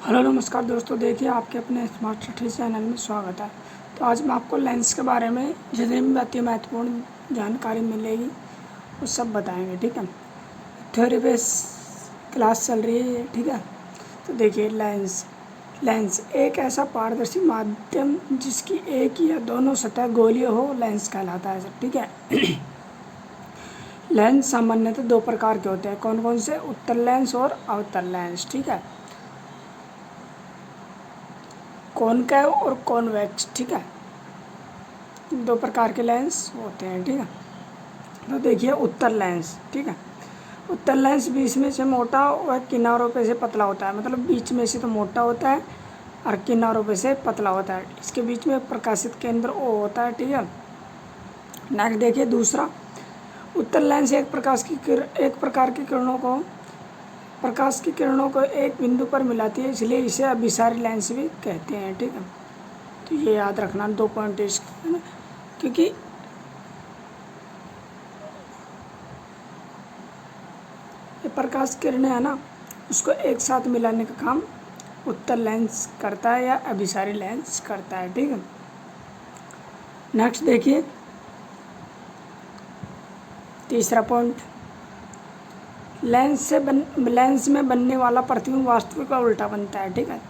Hello नमस्कार दोस्तों, देखिए आपके अपने स्मार्ट स्टडी चैनल में स्वागत है। तो आज मैं आपको लेंस के बारे में जितनी भी अति महत्वपूर्ण जानकारी मिलेगी वो सब बताएंगे, ठीक है। थ्योरी बेस क्लास चल रही है, ठीक है। तो देखिए लेंस एक ऐसा पारदर्शी माध्यम जिसकी एक या दोनों सतह गोलीय हो, लेंस कहलाता है सब, ठीक है। लेंस सामान्यतः दो प्रकार के होते हैं। कौन कौन से? उत्तल लेंस और अवतल लेंस, ठीक है। कॉनकेव और कॉन्वेक्स, ठीक है। दो प्रकार के लेंस होते हैं, ठीक है। तो देखिए उत्तल लेंस, ठीक है। उत्तल लेंस बीच में से मोटा और किनारों पे से पतला होता है। मतलब बीच में से तो मोटा होता है और किनारों पे से पतला होता है। इसके बीच में प्रकाशित केंद्र ओ होता है, ठीक है। नेक्स्ट देखिए दूसरा, उत्तल लेंस एक प्रकार की प्रकाश की किरणों को एक बिंदु पर मिलाती है, इसलिए इसे अभिसारी लेंस भी कहते हैं, ठीक है। तो ये याद रखना, 2 पॉइंट इसके, क्योंकि ये प्रकाश किरणें है ना, उसको एक साथ मिलाने का काम उत्तल लेंस करता है या अभिसारी लेंस करता है, ठीक है। नेक्स्ट देखिए तीसरा पॉइंट, लेंस में बनने वाला प्रतिबिंब वास्तविक का उल्टा बनता है, ठीक है।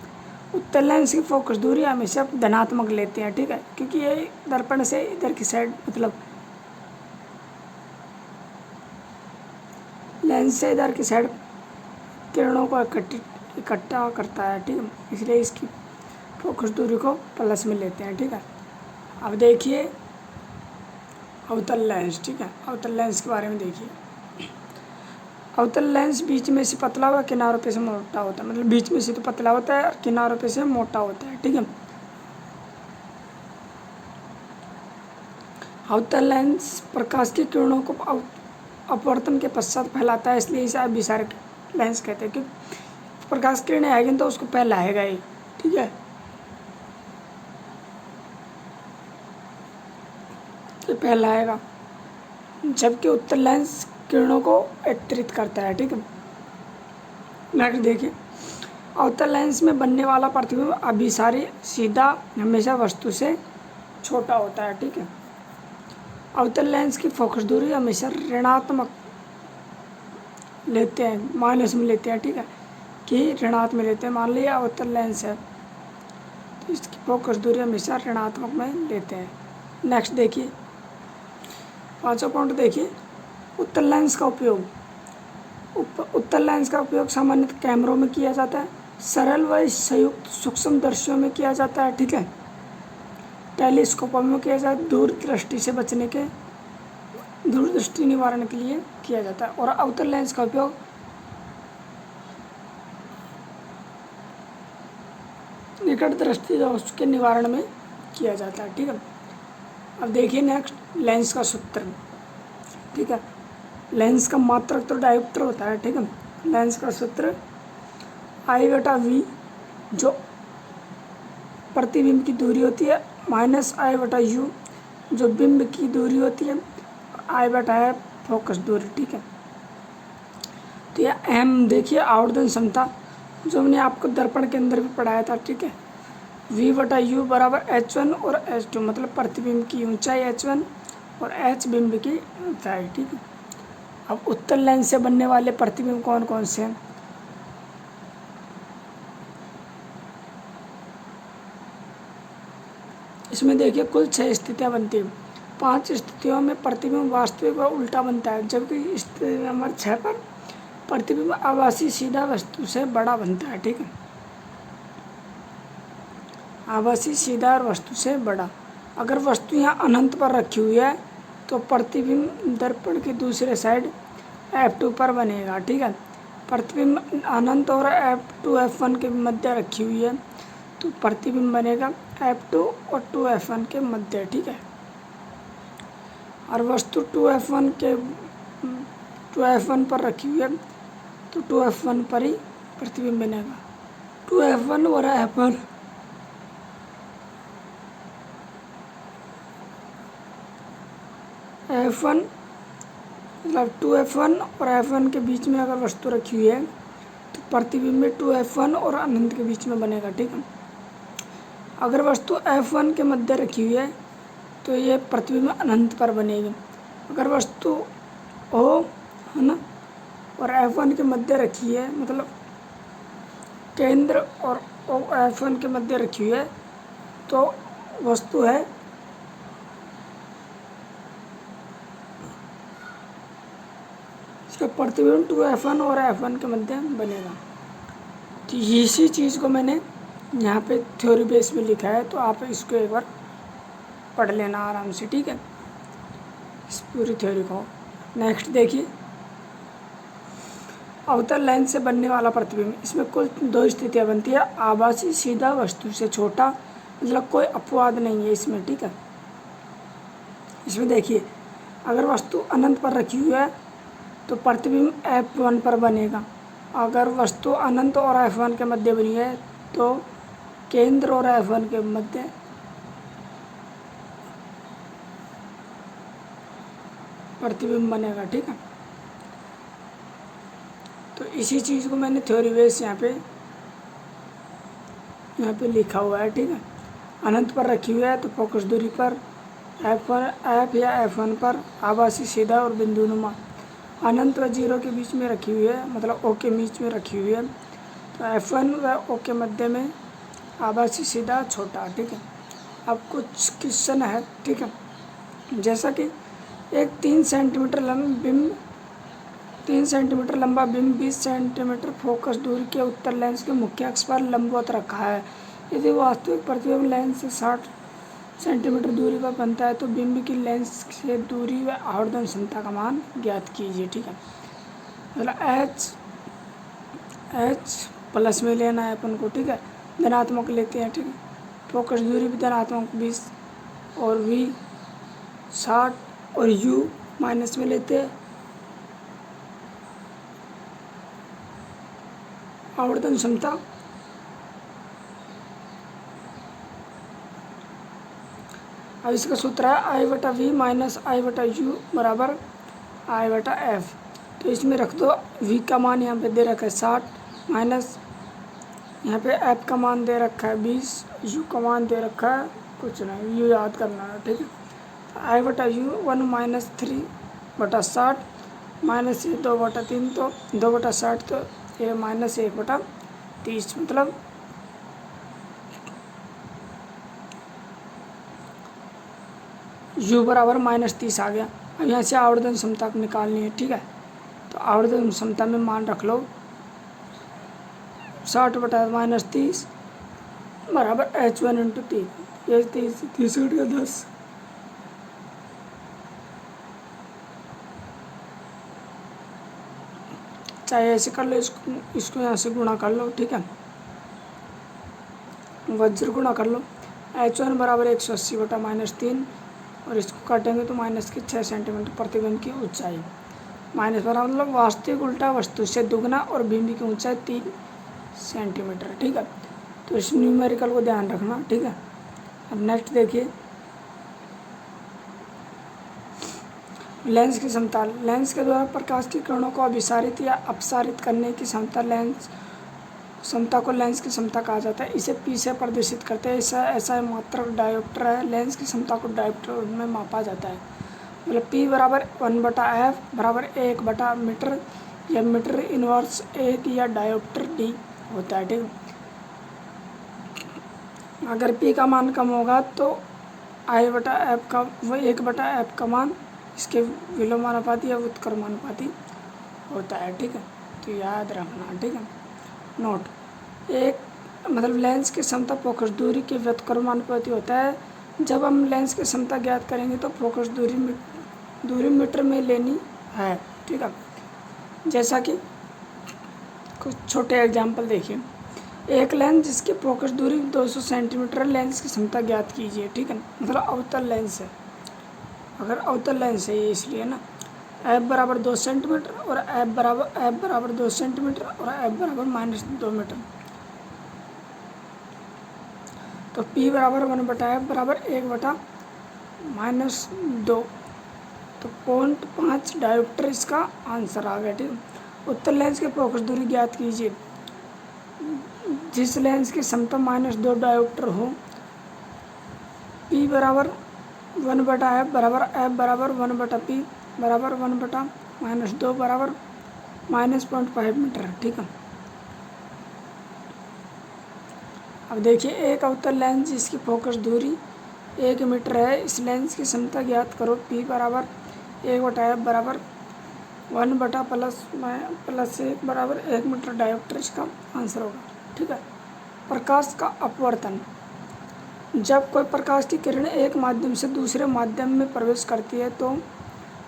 उत्तल लेंस की फोकस दूरी हमेशा धनात्मक लेते हैं, ठीक है, क्योंकि ये दर्पण से इधर की साइड, मतलब लेंस से इधर की साइड किरणों को इकट्ठा करता है, ठीक है। इसलिए इसकी फोकस दूरी को प्लस में लेते हैं, ठीक है। अब देखिए अवतल लेंस, ठीक है। अवतल लेंस के बारे में देखिए, अवतल लेंस बीच में से पतला हुआ, किनारों पे से मोटा होता है। मतलब बीच में से तो पतला होता है और किनारों पे से मोटा होता है, ठीक है। अवतल लेंस प्रकाश की किरणों को अपवर्तन के पश्चात फैलाता है, इसलिए इसे अभिसारी लेंस कहते हैं। क्योंकि प्रकाश किरणें आएगी तो उसको फैलाएगा ही, ठीक है। तो फैलाएगा, जबकि उत्तल लेंस किरणों को एकत्रित करता है, ठीक है। नेक्स्ट देखिए, अवतल लेंस में बनने वाला प्रतिबिंब अभिसारी सीधा हमेशा वस्तु से छोटा होता है, ठीक है। अवतल लेंस की फोकस दूरी हमेशा ऋणात्मक लेते हैं, माइनस में लेते हैं, ठीक है, कि ऋणात्मक में लेते हैं। मान लिया अवतल लेंस है तो इसकी फोकस दूरी हमेशा ऋणात्मक में लेते हैं। नेक्स्ट देखिए पांचवा पॉइंट देखिए, उत्तल लेंस का उपयोग। उत्तल लेंस का उपयोग सामान्यतः कैमरों में किया जाता है, सरल व संयुक्त सूक्ष्म दर्शियों में किया जाता है, ठीक है। टेलीस्कोपों में किया जाता है, दूरदृष्टि निवारण के लिए किया जाता है। और अवतल लेंस का उपयोग निकट दृष्टि दोष के निवारण में किया जाता है, ठीक है। अब देखिए नेक्स्ट लेंस का सूत्र, ठीक है। लेंस का मात्रक तो डायोप्टर होता है, ठीक है। लेंस का सूत्र I/V, जो प्रतिबिंब की दूरी होती है, माइनस I/U, जो बिंब की दूरी होती है, I/F फोकस दूरी, ठीक है। तो यह M देखिए आवर्धन क्षमता, जो हमने आपको दर्पण के अंदर भी पढ़ाया था, ठीक है। V/U बराबर H1 और H2, मतलब प्रतिबिंब की ऊंचाई H1 और H बिंब की ऊंचाई, ठीक है। अब उत्तल लेंस से बनने वाले प्रतिबिंब कौन कौन से हैं? इसमें देखिए कुल 6 स्थितियाँ बनती हैं। 5 स्थितियों में प्रतिबिंब वास्तविक व उल्टा बनता है, जबकि स्थिति नंबर 6 पर प्रतिबिंब आभासी सीधा वस्तु से बड़ा बनता है, ठीक है। आभासी सीधा और वस्तु से बड़ा। अगर वस्तु यहाँ अनंत पर रखी हुई है तो प्रतिबिंब दर्पण की दूसरे साइड F2 पर बनेगा, ठीक है। प्रतिबिंब अनंत और F2 F1 के मध्य रखी हुई है तो प्रतिबिंब बनेगा F2 और 2F1 के मध्य, ठीक है। और वस्तु 2F1 पर रखी हुई है तो 2F1 पर ही प्रतिबिंब बनेगा। 2F1 और F1 मतलब 2F1 और F1 के बीच में अगर वस्तु रखी हुई है तो प्रतिबिंब 2f1 और अनंत के बीच में बनेगा, ठीक है। अगर वस्तु f1 के मध्य रखी हुई है तो ये प्रतिबिंब अनंत पर बनेगी। अगर वस्तु O है ना और f1 के मध्य रखी है, मतलब केंद्र और f1 के मध्य रखी हुई है, तो वस्तु है इसका प्रतिबिंब 2f1 और f1 के मध्य बनेगा। तो इसी चीज़ को मैंने यहाँ पे थ्योरी बेस में लिखा है, तो आप इसको एक बार पढ़ लेना आराम से, ठीक है, इस पूरी थ्योरी को। नेक्स्ट देखिए, अवतल लेंस से बनने वाला प्रतिबिंब। इसमें कुल 2 स्थितियाँ बनती है। आभासी सीधा वस्तु से छोटा, मतलब कोई अपवाद नहीं है इसमें, ठीक है। इसमें देखिए, अगर वस्तु अनंत पर रखी हुई है तो प्रतिबिंब f1 पर बनेगा। अगर वस्तु अनंत और f1 के मध्य बनी है तो केंद्र और f1 के मध्य प्रतिबिंब बनेगा, ठीक है। तो इसी चीज़ को मैंने थ्योरी बेस यहाँ पे लिखा हुआ है, ठीक है। अनंत पर रखी हुई है तो फोकस दूरी पर f या f1 पर आभासी सीधा और बिंदुनुमा। अनंत व 0 के बीच में रखी हुई है, मतलब O के बीच में रखी हुई है, तो f1 व O के मध्य में आभासी सीधा छोटा, ठीक है। अब कुछ क्वेश्चन है, ठीक है। जैसा कि एक 3 सेंटीमीटर लंबा बिंब 20 सेंटीमीटर फोकस दूरी के उत्तर लेंस के मुख्य अक्ष पर लंबवत रखा है। यदि वास्तविक प्रतिबिंब लेंस से 60 सेंटीमीटर दूरी पर बनता है तो बिंब की लेंस से दूरी व आवर्धन क्षमता का मान ज्ञात कीजिए, ठीक है। मतलब H प्लस में लेना है अपन को, ठीक है, धनात्मक लेते हैं, ठीक है। फोकस दूरी भी धनात्मक 20 और V 60 और U माइनस में लेते हैं। आवर्धन क्षमता अब इसका सूत्र है I/V माइनस I/U बराबर I/F। तो इसमें रख दो V का मान यहाँ पे दे रखा है 60 माइनस यहाँ पे F का मान दे रखा है 20, U का मान दे रखा है कुछ नहीं, U याद करना है, ठीक है। I/U 1 माइनस 3/60 माइनस ये 2/3, तो 2/60, तो ये माइनस 1/30, मतलब U बराबर -30 आ गया। अब यहाँ से आवर्धन क्षमता निकालनी है, ठीक है। तो आवर्धन क्षमता में मान रख लो 60/-30 बराबर H1 × 3, ये 30 का 10, चाहे ऐसे कर लो, इसको यहाँ से गुणा कर लो, ठीक है, वज्र गुणा कर लो। H1 बराबर 180/-3 और इसको काटेंगे तो -6 सेंटीमीटर प्रतिबिंब की ऊंचाई। माइनस बराबर मतलब वास्तविक उल्टा वस्तु से दुगना और बिंब की ऊंचाई 3 सेंटीमीटर, ठीक है। तो इस न्यूमेरिकल को ध्यान रखना, ठीक है। अब नेक्स्ट देखिए, लेंस की क्षमता। लेंस के द्वारा प्रकाश की किरणों को अभिसारित या अपसारित करने की क्षमता को लेंस की क्षमता कहा जाता है। इसे P से प्रदर्शित करते हैं। ऐसा मात्रक डायोप्टर है। लेंस की क्षमता को डायोप्टर में मापा जाता है। मतलब P बराबर 1/F बराबर 1/मीटर या मीटर इनवर्स 1 या डायोप्टर D होता है, ठीक है। अगर P का मान कम होगा तो I/F का 1/F का मान इसके विलोमानुपाती या व्युत्क्रमानुपाती होता है, ठीक है। तो याद रखना, ठीक है। नोट, एक मतलब लेंस की क्षमता फोकस दूरी के व्युत्क्रमानुपाती होता है। जब हम लेंस की क्षमता ज्ञात करेंगे तो फोकस दूरी मीटर में लेनी है, ठीक है। जैसा कि कुछ छोटे एग्जाम्पल देखिए, एक लेंस जिसकी फोकस दूरी 200 सेंटीमीटर लेंस की क्षमता ज्ञात कीजिए, ठीक है। मतलब अवतल लेंस है, अगर अवतल लेंस है ये, इसलिए ना F बराबर 2 सेंटीमीटर और F बराबर 2 सेंटीमीटर और F बराबर -2 मीटर। तो P बराबर 1/F बराबर 1/-2, तो 0.5 डायोप्टर इसका आंसर आ गया, ठीक है। उत्तल लेंस के फोकस दूरी ज्ञात कीजिए। जिस लेंस की क्षमता -2 डायोप्टर हो, P बराबर 1/f बराबर f बराबर 1/p बराबर 1/-2 बराबर -0.5 मीटर। ठीक है। अब देखिए, एक अवतल लेंस जिसकी फोकस दूरी 1 मीटर है, इस लेंस की क्षमता ज्ञात करो। P बराबर 1/f बराबर 1/+1 बराबर 1 मीटर डायोप्टर इसका आंसर होगा। ठीक है। प्रकाश का अपवर्तन। जब कोई प्रकाश की किरण एक माध्यम से दूसरे माध्यम में प्रवेश करती है तो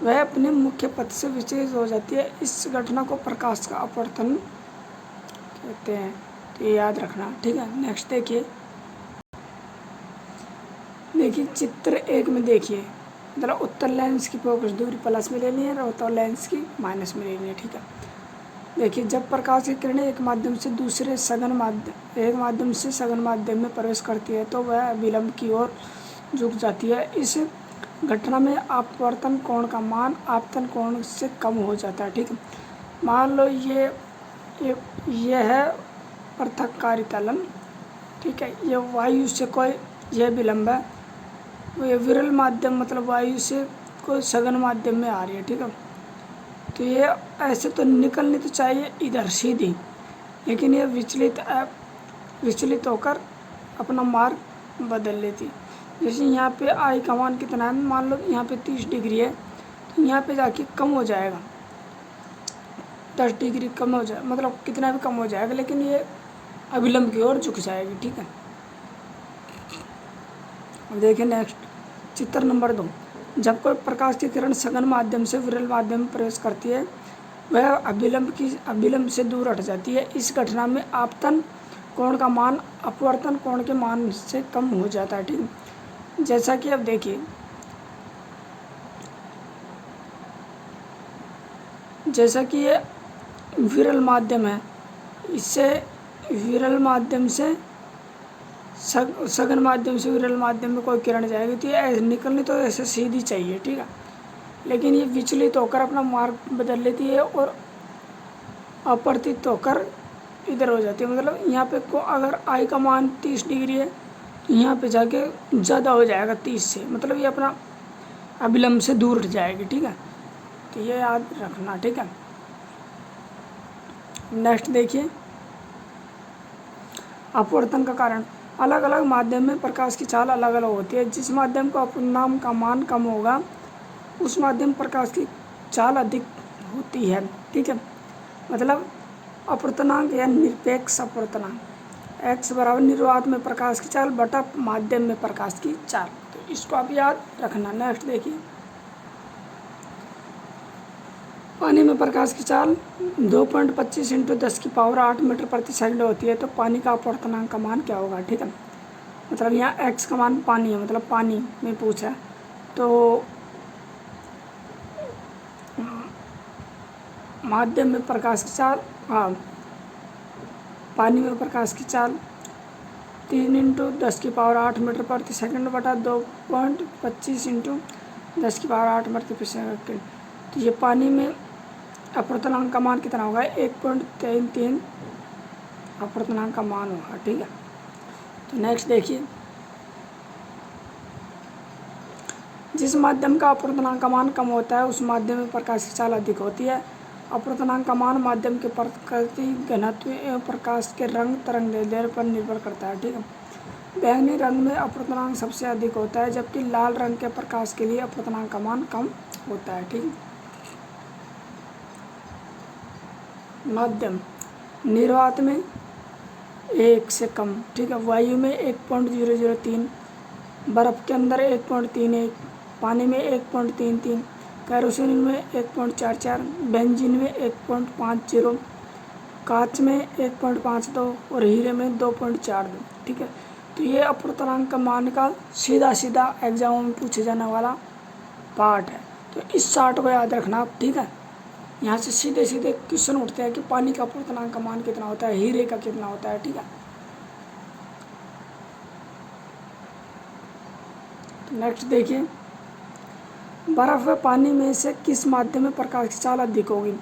वह अपने मुख्य पथ से विचलित हो जाती है। इस घटना को प्रकाश का अपवर्तन कहते हैं। तो ये याद रखना। ठीक है। नेक्स्ट देखिए चित्र 1 में देखिए, मतलब उत्तल लेंस की फोकस दूरी प्लस में लेनी है और अवतल लेंस की माइनस में लेनी है। ठीक है। देखिए, जब प्रकाश की किरणें एक माध्यम से सघन माध्यम में प्रवेश करती है तो वह विलंब की ओर झुक जाती है। इस घटना में अपवर्तन कोण का मान आपतन कोण से कम हो जाता है। ठीक है। मान लो ये है पृथक्कारी तलन। ठीक है। ये वायु से कोई यह विलंब है, ये विरल माध्यम मतलब वायु से कोई सघन माध्यम में आ रही है। ठीक है। तो ये ऐसे तो निकलनी तो चाहिए इधर सीधी, लेकिन ये विचलित होकर अपना मार्ग बदल लेती। जैसे यहाँ पे आई का मान कितना है, मान लो यहाँ पे 30 डिग्री है, तो यहाँ पे जाके कम हो जाएगा, 10 डिग्री कम हो जाए, मतलब कितना भी कम हो जाएगा, लेकिन ये अविलंब की ओर झुक जाएगी। ठीक है। अब देखिए नेक्स्ट चित्र नंबर 2। जब कोई प्रकाश की किरण सघन माध्यम से विरल माध्यम में प्रवेश करती है, वह अभिलंब से दूर हट जाती है। इस घटना में आपतन कोण का मान अपवर्तन कोण के मान से कम हो जाता है। ठीक है। जैसा कि अब देखिए, जैसा कि ये विरल माध्यम है, इससे विरल माध्यम से सघन माध्यम से विरल माध्यम में कोई किरण जाएगी तो ये निकलनी तो ऐसे सीधी चाहिए। ठीक है। लेकिन ये विचलित होकर अपना मार्ग बदल लेती है और अपवर्तित होकर इधर हो जाती है। मतलब यहाँ पे को अगर आई का मान 30 डिग्री है तो यहाँ पे जाके ज़्यादा हो जाएगा 30 से, मतलब ये अपना अविलंब से दूर हट जाएगी। ठीक है। तो ये याद रखना। ठीक है। नेक्स्ट देखिए, अपवर्तन का कारण। अलग अलग माध्यम में प्रकाश की चाल अलग अलग होती है। जिस माध्यम का अपवर्तनांक का मान कम होगा उस माध्यम प्रकाश की चाल अधिक होती है। ठीक है। मतलब अपवर्तनांक या निरपेक्ष अपवर्तनांक, x बराबर निर्वात में प्रकाश की चाल बटा माध्यम में प्रकाश की चाल। तो इसको आप याद रखना। नेक्स्ट देखिए, पानी में प्रकाश की चाल 2.25 × 10⁸ मीटर प्रति सेकंड होती है। तो पानी का अपवर्तनांक का मान क्या होगा। ठीक है। मतलब यहाँ x का मान पानी है, मतलब पानी में पूछा, तो माध्यम में प्रकाश की चाल, हाँ, पानी में प्रकाश की चाल 3 × 10⁸ मीटर प्रति सेकंड बटा 2.25 × 10⁸ मीटर प्रति सेकंड। तो ये पानी में अपवर्तनांक का मान कितना होगा, 1.33 अपवर्तनांक का मान होगा। ठीक है। तो नेक्स्ट देखिए, जिस माध्यम का अपवर्तनांक का मान कम होता है उस माध्यम में प्रकाश की चाल अधिक होती है। अपवर्तनांक का मान माध्यम के प्रकृति, घनत्व एवं प्रकाश के रंग तरंगदैर्ध्य पर निर्भर करता है। ठीक है। बैंगनी रंग में अपवर्तनांक सबसे अधिक होता है, जबकि लाल रंग के प्रकाश के लिए अपवर्तनांक का मान कम होता है। ठीक है। माध्यम निर्वात में 1 से कम। ठीक है। वायु में 1.003, बर्फ के अंदर 1.31, पानी में 1.33, कैरोसिन में 1.44, बेंजीन में 1.50, कांच में 1.52 और हीरे में 2.42। ठीक है। तो ये अपवर्तनांक का मान का सीधा एग्जाम में पूछे जाने वाला पार्ट है। तो इस चार्ट को याद रखना आप। ठीक है। यहाँ से सीधे क्वेश्चन उठते हैं कि पानी का अपवर्तनांक का मान कितना होता है, हीरे का कितना होता है। ठीक है। तो नेक्स्ट देखिए, बर्फ व पानी में से किस माध्यम में प्रकाश की चाल अधिक होगी।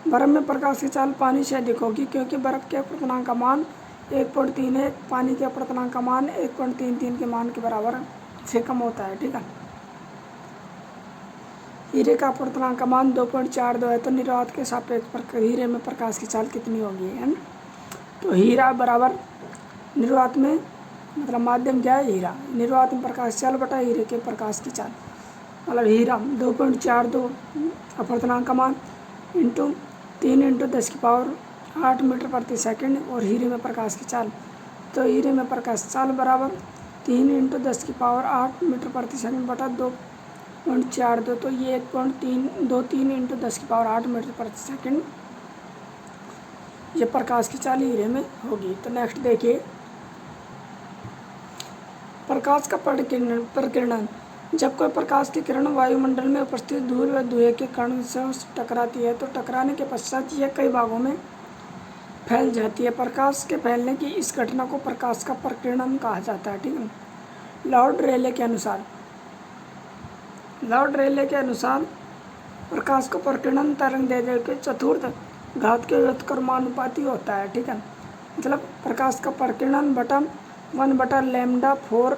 बर्फ़ में प्रकाश की चाल पानी से अधिक होगी क्योंकि बर्फ़ के अपवर्तनांक का मान 1.3 है, पानी के अपवर्तनांक का मान 1.33 के मान के बराबर से कम होता है। ठीक है, हीरे का अपवर्तनांक का मान 2.42 है, तो निर्वात के सापेक्ष हीरे में प्रकाश की चाल कितनी होगी, है ना। तो हीरा बराबर निर्वात में, मतलब माध्यम क्या है, हीरा, निर्वात में प्रकाश चाल बटा हीरे के प्रकाश की चाल, मतलब हीरा 2.42 अपवर्तनांक का मान इंटू 3 इंटू 10⁸ मीटर प्रति सेकंड, और हीरे में प्रकाश की चाल, तो हीरे में प्रकाश चाल बराबर 3 इंटू 10⁸ मीटर प्रति सेकंड बटा 2.42, तो ये 1.323 इंटू 10⁸ मीटर प्रति सेकंड ये प्रकाश की चाल हीरे में होगी। तो नेक्स्ट देखिए, प्रकाश का प्रकीर्णन। जब कोई प्रकाश की किरण वायुमंडल में उपस्थित धूल व धुएं के कण से टकराती है तो टकराने के पश्चात यह कई भागों में फैल जाती है। प्रकाश के फैलने की इस घटना को प्रकाश का प्रकीर्णन कहा जाता है। ठीक है, लॉर्ड रेले के अनुसार प्रकाश का प्रकीर्णन तरंग दैर्ध्य के चतुर्थ घात के व्युत्क्रमानुपाती होता है। ठीक है, मतलब प्रकाश का प्रकीर्णन बटा 1/λ4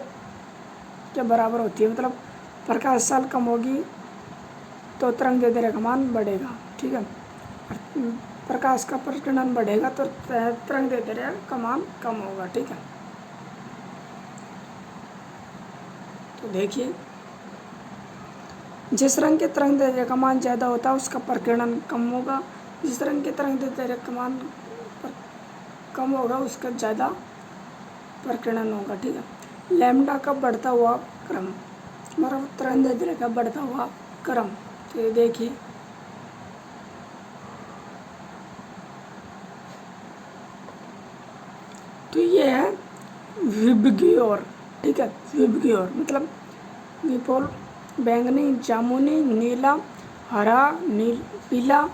के बराबर होती है। मतलब प्रकाश चाल कम होगी तो तरंग दैर्ध्य का मान बढ़ेगा। ठीक है, प्रकाश का प्रकीर्णन बढ़ेगा तो तरंग दैर्ध्य का मान कम होगा। ठीक है, तो देखिए, जिस रंग के तरंग दैर्ध्य का मान ज़्यादा होता है उसका प्रकीर्णन कम होगा, जिस रंग के तरंग दैर्ध्य का मान कम होगा उसका ज़्यादा प्रकीर्णन होगा। ठीक है, लैम्डा का बढ़ता हुआ क्रम, मतलब तरंग दैर्ध्य का बढ़ता हुआ क्रम। तो ये देखिए, तो ये है विबग्योर। ठीक है, विबग्योर मतलब विपुल, बैंगनी, जामुनी, नीला, हरा, पीला,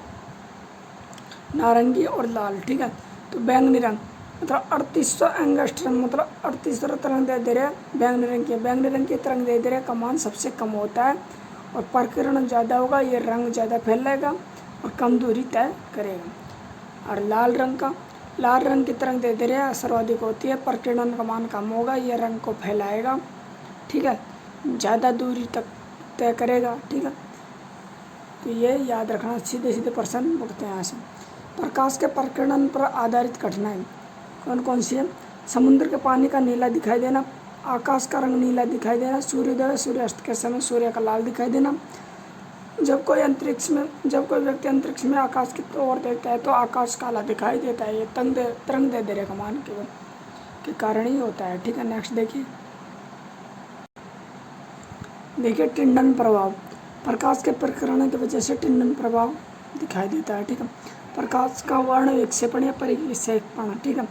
नारंगी और लाल। ठीक है, तो बैंगनी रंग मतलब 3800 एंगस्ट्रम, मतलब 3800 तरंग दैर्ध्य बैंगनी रंग की। बैंगनी रंग के तरंग दैर्ध्य का मान सबसे कम होता है और प्रकीर्णन ज़्यादा होगा, ये रंग ज़्यादा फैलाएगा और कम दूरी तय करेगा। और लाल रंग की तरंग दैर्ध्य सर्वाधिक होती है, प्रकीर्णन का मान कम होगा, ये रंग को फैलाएगा। ठीक है, ज़्यादा दूरी तक तय करेगा। ठीक है, तो ये याद रखना, सीधे सीधे प्रश्न उठते हैं यहाँ से। प्रकाश के प्रकीर्णन पर आधारित घटनाएं कौन कौन सी है? समुद्र के पानी का नीला दिखाई देना, आकाश का रंग नीला दिखाई देना, सूर्योदय सूर्यास्त के समय सूर्य का लाल दिखाई देना, जब कोई व्यक्ति अंतरिक्ष में आकाश की ओर देखता है तो आकाश काला दिखाई देता है। ये तरंग दैर्ध्य का मान केवल के कारण ही होता है। ठीक है, नेक्स्ट देखिए टिंडन प्रभाव। प्रकाश के प्रकीर्णन की वजह से टिंडन प्रभाव दिखाई देता है। ठीक है, प्रकाश का वर्ण विक्षेपण या परिक्षेपण। ठीक है,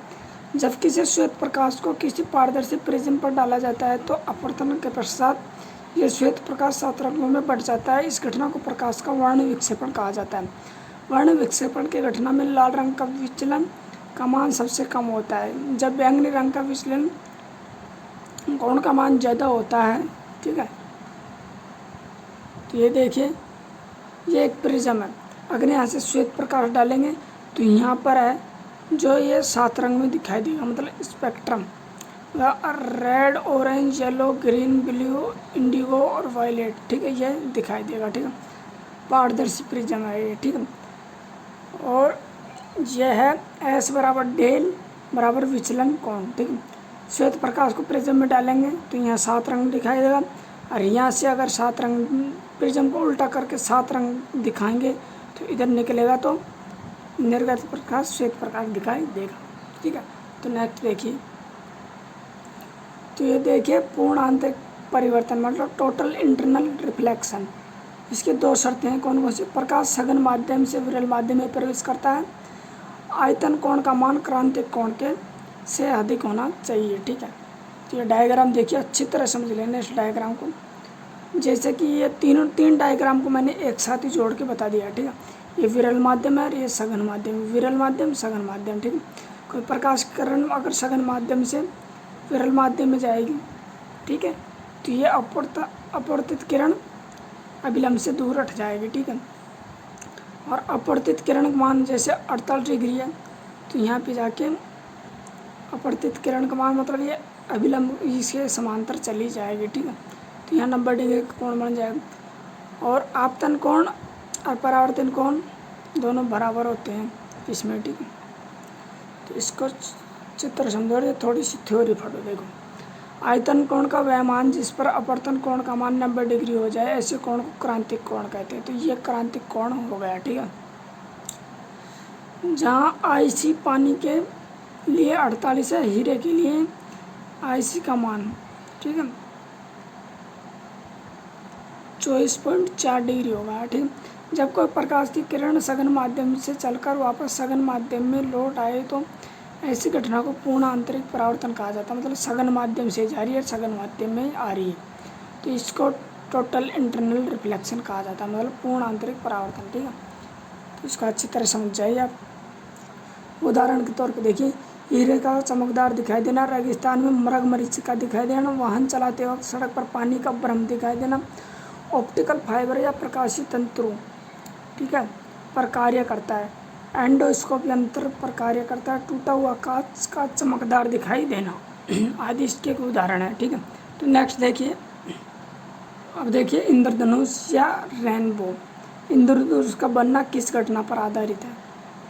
जब किसी श्वेत प्रकाश को किसी पारदर्शी प्रिज्म पर डाला जाता है तो अपवर्तन के पश्चात यह श्वेत प्रकाश 7 रंगों में बढ़ जाता है। इस घटना को प्रकाश का वर्ण विक्षेपण कहा जाता है। वर्ण विक्षेपण की घटना में लाल रंग का विचलन का मान सबसे कम होता है, जब बैंगनी रंग का विचलन कोण का मान ज़्यादा होता है। ठीक है, तो ये देखिए, ये एक प्रिज्म है। अगर यहाँ से श्वेत प्रकाश डालेंगे तो यहाँ पर है जो ये 7 रंग में दिखाई देगा, मतलब spectrum, red, orange, yellow, green, blue, Indigo और वायलेट। ठीक है, ये दिखाई देगा। ठीक है, पारदर्शी प्रिज्म है ये। ठीक है, और यह है एस बराबर डेल बराबर विचलन कोण। ठीक है, श्वेत प्रकाश को प्रिज्म में डालेंगे तो यहाँ 7 रंग दिखाई देगा, और यहाँ से अगर 7 रंग प्रिज्म को उल्टा करके 7 रंग दिखाएंगे तो इधर निकलेगा तो निर्गत प्रकाश श्वेत प्रकाश दिखाई देगा। ठीक है, तो नेक्स्ट देखिए, तो ये देखिए पूर्ण आंतरिक परिवर्तन मतलब टोटल इंटरनल रिफ्लेक्शन। इसकी 2 शर्तें हैं, कौन कौन सी? प्रकाश सघन माध्यम से विरल माध्यम में प्रवेश करता है, आयतन कोण का मान क्रांतिक कोण के से अधिक होना चाहिए। ठीक है, तो ये डायग्राम देखिए, अच्छी तरह समझ लेना इस डायग्राम को। जैसे कि ये तीन डायग्राम को मैंने एक साथ ही जोड़ के बता दिया। ठीक है, ये विरल माध्यम है और ये सघन माध्यम, विरल माध्यम सघन माध्यम। ठीक है, कोई प्रकाश किरण अगर सघन माध्यम से विरल माध्यम में जाएगी, ठीक है, तो ये अपवर्तित किरण अभिलंब से दूर हट जाएगी। ठीक है, और अपवर्तित किरण का मान जैसे 48 डिग्री है तो यहाँ पे जाके अपवर्तित किरण का मान मतलब ये अभिलंब इसके समांतर चली जाएगी, ठीक है। तो यहाँ 90 डिग्री का कोण बन जाएगा। और आपतन कोण और परावर्तन कोण दोनों बराबर होते हैं इसमें, ठीक है। तो इसको चित्र समझो, थोड़ी सी थ्योरी पढ़ो। देखो, आयतन कोण का वह मान जिस पर अपवर्तन कोण का मान 90 डिग्री हो जाए, ऐसे कोण को क्रांतिक कोण कहते हैं। तो ये क्रांतिक कोण हो गया, ठीक है। जहाँ IC पानी के लिए 48 है, हीरे के लिए IC का मान, ठीक है, 24.4 डिग्री होगा, ठीक है। जब कोई प्रकाश की किरण सघन माध्यम से चलकर वापस सघन माध्यम में लौट आए तो ऐसी घटना को पूर्ण आंतरिक परावर्तन कहा जाता है। मतलब सघन माध्यम से जा रही है, सघन माध्यम में आ रही है, तो इसको टोटल इंटरनल रिफ्लेक्शन कहा जाता है, मतलब पूर्ण आंतरिक परावर्तन, ठीक है। तो इसको अच्छी तरह समझ जाइए आप। उदाहरण के तौर पे देखिए, हीरे का चमकदार दिखाई देना, रेगिस्तान में मृगमरीचिका दिखाई देना, वाहन चलाते वक्त सड़क पर पानी का भ्रम दिखाई देना, ऑप्टिकल फाइबर या प्रकाशीय तंतुओं, ठीक है, पर कार्य करता है, एंडोस्कोप यंत्र पर कार्य करता है, टूटा हुआ कांच का चमकदार दिखाई देना आदि इसके एक उदाहरण है, ठीक है। तो नेक्स्ट देखिए, अब देखिए इंद्रधनुष या रेनबो। इंद्रधनुष का बनना किस घटना पर आधारित है?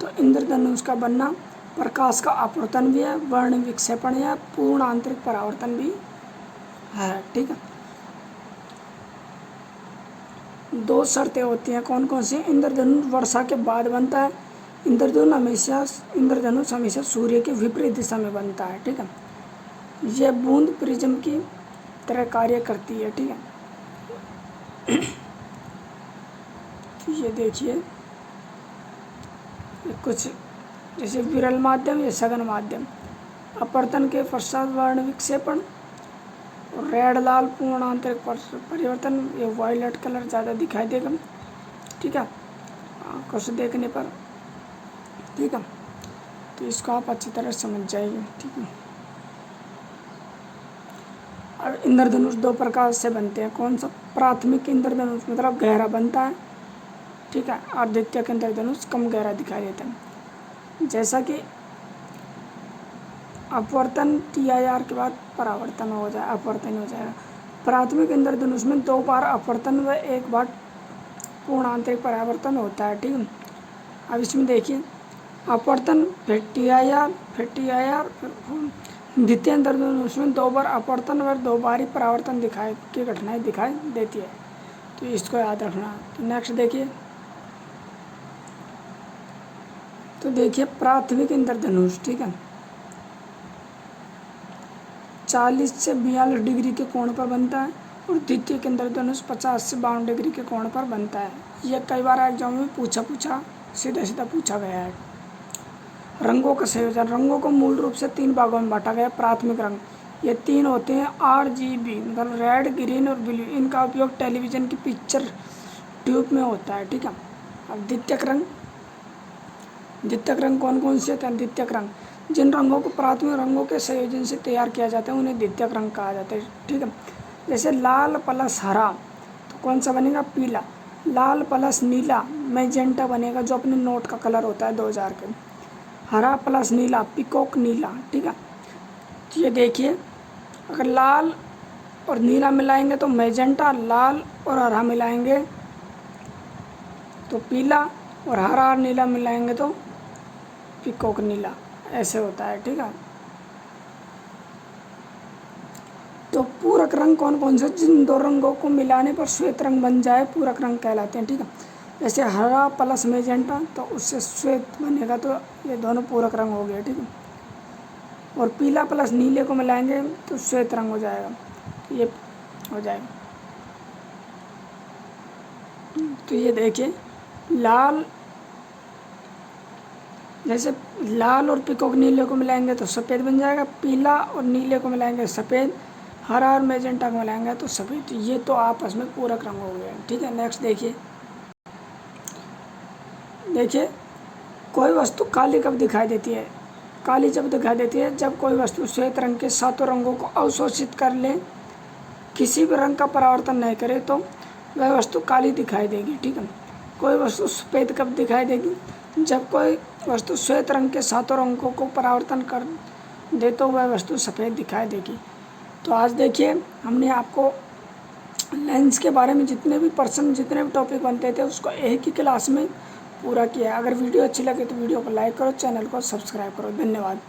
तो इंद्रधनुष का बनना प्रकाश का अपवर्तन भी है, वर्ण विक्षेपण या पूर्ण आंतरिक परावर्तन भी है, ठीक है। दो शर्तें होती हैं, कौन कौन सी? इंद्रधनुष वर्षा के बाद बनता है, इंद्रधनुष हमेशा सूर्य के विपरीत दिशा में बनता है, ठीक है। यह बूंद प्रिज्म की तरह कार्य करती है, ठीक है। तो ये देखिए, कुछ जैसे विरल माध्यम या सघन माध्यम, अपवर्तन के पश्चात वर्ण विक्षेपण, रेड लाल पूर्ण आंतरिक परिवर्तन, ये वायलेट कलर ज़्यादा दिखाई देगा, ठीक है, कुछ देखने पर, ठीक है। तो इसको आप अच्छी तरह समझ जाइए, ठीक है। अब इंद्रधनुष दो प्रकार से बनते हैं, कौन सा? प्राथमिक इंद्रधनुष मतलब गहरा बनता है, ठीक है, और द्वितीयक इंद्रधनुष कम गहरा दिखाई देता है। जैसा कि अपवर्तन TIR के बाद परावर्तन हो जाए, अपवर्तन हो जाएगा। प्राथमिक इंद्रधनुष में 2 बार अपवर्तन व 1 बार पूर्ण आंतरिक परावर्तन होता है, ठीक है। अब इसमें देखिए, अपवर्तन फिर TIR फिर द्वितीय इंद्रधनुष में 2 बार अपवर्तन और 2 बार ही परावर्तन दिखाई की घटनाएं दिखाई देती है, तो इसको याद रखना। तो नेक्स्ट देखिए, तो देखिए प्राथमिक इंद्रधनुष, ठीक है, 40 से 42 डिग्री के कोण पर बनता है और द्वितीय इंद्रधनुष 50 से 52 डिग्री के कोण पर बनता है। यह कई बार एग्जाम में पूछा सीधा पूछा गया है। रंगों का संयोजन, रंगों को मूल रूप से 3 भागों में बांटा गया। प्राथमिक रंग, ये 3 होते हैं RGB, मतलब रेड, ग्रीन और ब्लू। इनका उपयोग टेलीविज़न की पिक्चर ट्यूब में होता है, ठीक है। अब द्वितीयक रंग कौन कौन से होते हैं? द्वितीयक रंग, जिन रंगों को प्राथमिक रंगों के संयोजन से तैयार किया जाता है उन्हें द्वितीयक रंग कहा जाता है, ठीक है। जैसे लाल प्लस हरा, तो कौन सा बनेगा? पीला। लाल प्लस नीला, मैजेंटा बनेगा, जो अपने नोट का कलर होता है 2000 के। हरा प्लस नीला, पिकॉक नीला, ठीक है। तो ये देखिए, अगर लाल और नीला मिलाएंगे तो मैजेंटा, लाल और हरा मिलाएंगे तो पीला, और हरा और नीला मिलाएंगे तो पिकॉक नीला, ऐसे होता है, ठीक है। तो पूरक रंग कौन कौन से? जिन 2 रंगों को मिलाने पर श्वेत रंग बन जाए पूरक रंग कहलाते हैं, ठीक है। जैसे हरा प्लस मैजेंटा, तो उससे श्वेत बनेगा, तो ये दोनों पूरक रंग हो गए, ठीक है। और पीला प्लस नीले को मिलाएंगे तो श्वेत रंग हो जाएगा, ये हो जाएगा। तो ये देखिए, लाल, जैसे लाल और पिकॉक नीले को मिलाएंगे तो सफ़ेद बन जाएगा, पीला और नीले को मिलाएंगे सफ़ेद, हरा और मैजेंटा को मिलाएंगे तो सफ़ेद। ये तो आपस में पूरक रंग हो गए, ठीक है। नेक्स्ट देखिए, कोई वस्तु काली कब दिखाई देती है? काली जब दिखाई देती है जब कोई वस्तु श्वेत रंग के 7 रंगों को अवशोषित कर ले, किसी भी रंग का परावर्तन नहीं करे, तो वह वस्तु काली दिखाई देगी, ठीक है। कोई वस्तु सफ़ेद कब दिखाई देगी? जब कोई वस्तु श्वेत रंग के सातों रंगों को परावर्तन कर दे तो वह वस्तु सफ़ेद दिखाई देगी। तो आज देखिए हमने आपको लेंस के बारे में जितने भी टॉपिक बनते थे उसको एक ही क्लास में पूरा किया। अगर वीडियो अच्छी लगे तो वीडियो को लाइक करो, चैनल को सब्सक्राइब करो। धन्यवाद।